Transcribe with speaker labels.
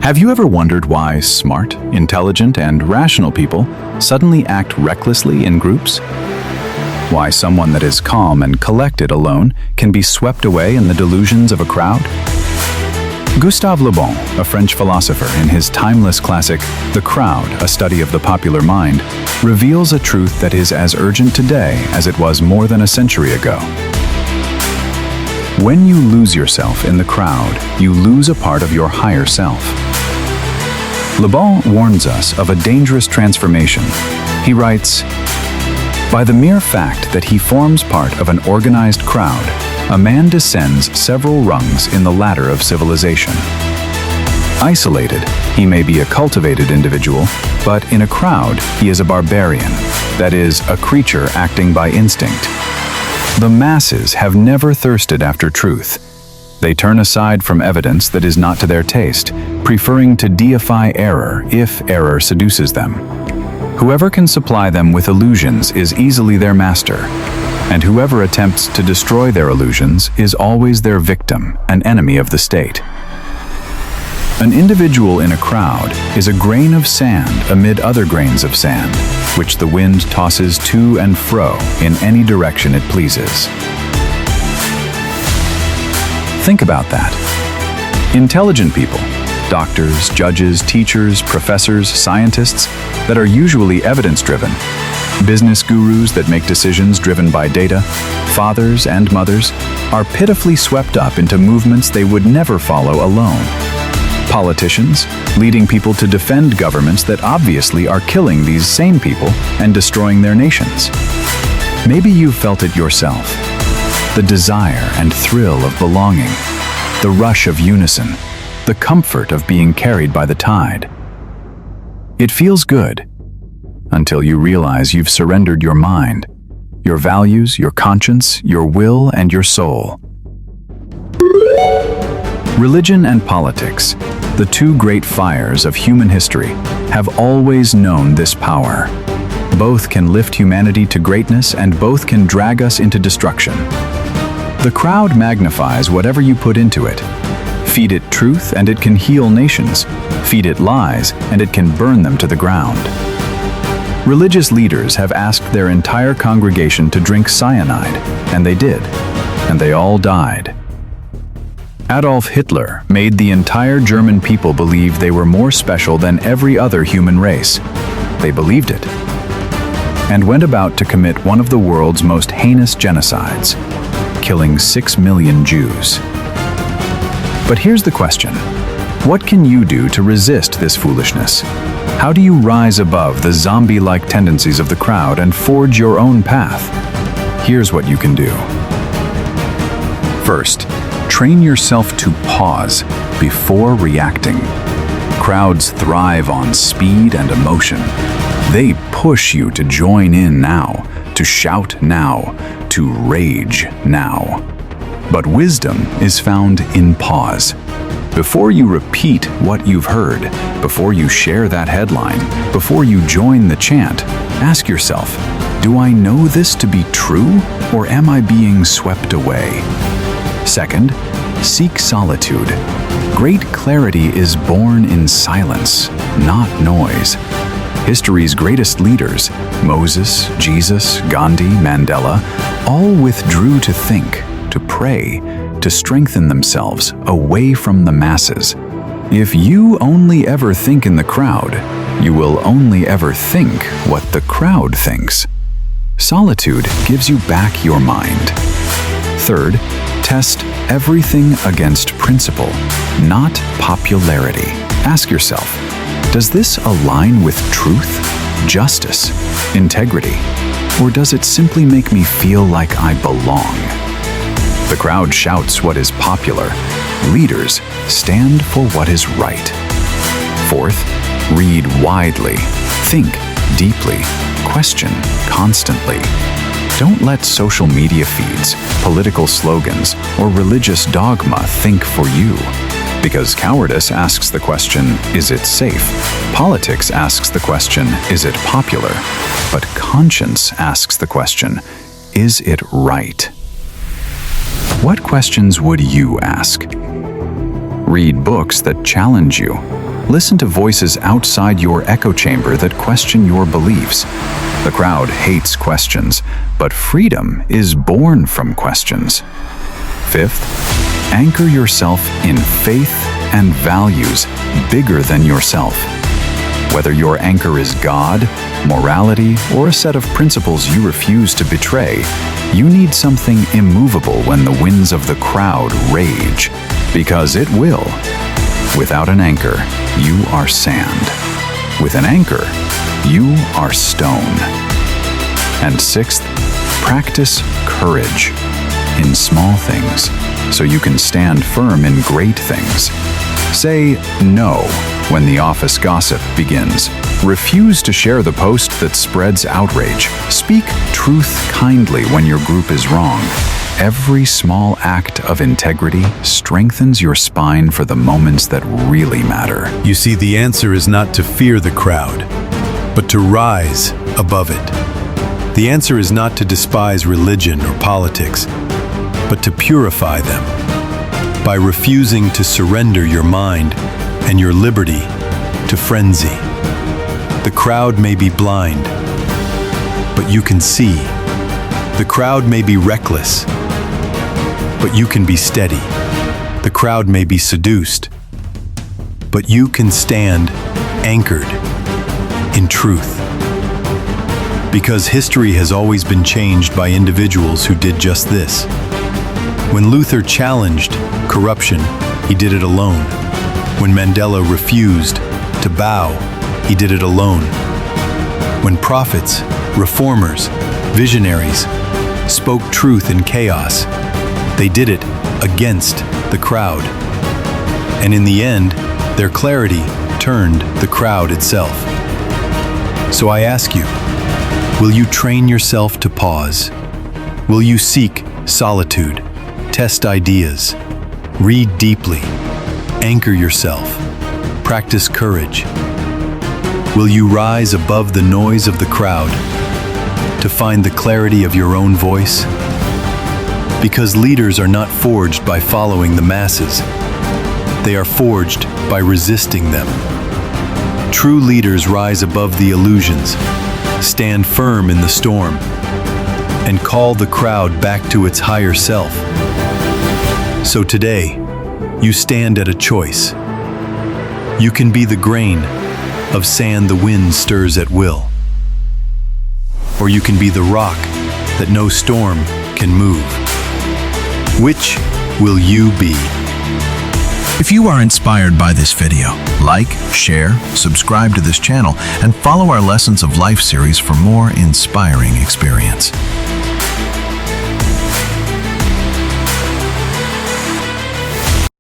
Speaker 1: Have you ever wondered why smart, intelligent, and rational people suddenly act recklessly in groups? Why someone that is calm and collected alone can be swept away in the delusions of a crowd? Gustave Le Bon, a French philosopher, in his timeless classic, The Crowd, a Study of the Popular Mind, reveals a truth that is as urgent today as it was more than a century ago. When you lose yourself in the crowd, you lose a part of your higher self. Le Bon warns us of a dangerous transformation. He writes, "By the mere fact that he forms part of an organized crowd, a man descends several rungs in the ladder of civilization. Isolated, he may be a cultivated individual, but in a crowd, he is a barbarian, that is, a creature acting by instinct. The masses have never thirsted after truth. They turn aside from evidence that is not to their taste, preferring to deify error if error seduces them. Whoever can supply them with illusions is easily their master, and whoever attempts to destroy their illusions is always their victim, an enemy of the state. An individual in a crowd is a grain of sand amid other grains of sand, which the wind tosses to and fro in any direction it pleases." Think about that. Intelligent people, doctors, judges, teachers, professors, scientists, that are usually evidence-driven, business gurus that make decisions driven by data, fathers and mothers, are pitifully swept up into movements they would never follow alone. Politicians, leading people to defend governments that obviously are killing these same people and destroying their nations. Maybe you've felt it yourself. The desire and thrill of belonging, the rush of unison, the comfort of being carried by the tide. It feels good, until you realize you've surrendered your mind, your values, your conscience, your will, and your soul. Religion and politics, the two great fires of human history, have always known this power. Both can lift humanity to greatness, and both can drag us into destruction. The crowd magnifies whatever you put into it. Feed it truth, and it can heal nations. Feed it lies, and it can burn them to the ground. Religious leaders have asked their entire congregation to drink cyanide, and they did, and they all died. Adolf Hitler made the entire German people believe they were more special than every other human race. They believed it, and went about to commit one of the world's most heinous genocides, killing 6 million Jews. But here's the question: what can you do to resist this foolishness? How do you rise above the zombie-like tendencies of the crowd and forge your own path? Here's what you can do. First, train yourself to pause before reacting. Crowds thrive on speed and emotion. They push you to join in now, to shout now, to rage now. But wisdom is found in pause. Before you repeat what you've heard, before you share that headline, before you join the chant, ask yourself, do I know this to be true, or am I being swept away? Second, seek solitude. Great clarity is born in silence, not noise. History's greatest leaders, Moses, Jesus, Gandhi, Mandela, all withdrew to think, to pray, to strengthen themselves away from the masses. If you only ever think in the crowd, you will only ever think what the crowd thinks. Solitude gives you back your mind. Third, test everything against principle, not popularity. Ask yourself, does this align with truth, justice, integrity, or does it simply make me feel like I belong? The crowd shouts what is popular. Leaders stand for what is right. Fourth, read widely, think deeply, question constantly. Don't let social media feeds, political slogans, or religious dogma think for you. Because cowardice asks the question, is it safe? Politics asks the question, is it popular? But conscience asks the question, is it right? What questions would you ask? Read books that challenge you. Listen to voices outside your echo chamber that question your beliefs. The crowd hates questions, but freedom is born from questions. Fifth, anchor yourself in faith and values bigger than yourself. Whether your anchor is God, morality, or a set of principles you refuse to betray, you need something immovable when the winds of the crowd rage, because it will. Without an anchor, you are sand. With an anchor, you are stone. And sixth, practice courage in small things so you can stand firm in great things. Say no when the office gossip begins. Refuse to share the post that spreads outrage. Speak truth kindly when your group is wrong. Every small act of integrity strengthens your spine for the moments that really matter.
Speaker 2: You see, the answer is not to fear the crowd, but to rise above it. The answer is not to despise religion or politics, but to purify them by refusing to surrender your mind and your liberty to frenzy. The crowd may be blind, but you can see. The crowd may be reckless, but you can be steady. The crowd may be seduced, but you can stand anchored in truth. Because history has always been changed by individuals who did just this. When Luther challenged corruption, he did it alone. When Mandela refused to bow, he did it alone. When prophets, reformers, visionaries spoke truth in chaos, they did it against the crowd. And in the end, their clarity turned the crowd itself. So I ask you, will you train yourself to pause? Will you seek solitude, test ideas, read deeply, anchor yourself, practice courage? Will you rise above the noise of the crowd to find the clarity of your own voice? Because leaders are not forged by following the masses. They are forged by resisting them. True leaders rise above the illusions, stand firm in the storm, and call the crowd back to its higher self. So today, you stand at a choice. You can be the grain of sand the wind stirs at will. Or you can be the rock that no storm can move. Which will you be?
Speaker 3: If you are inspired by this video, like, share, subscribe to this channel, and follow our Lessons of Life series for more inspiring experience.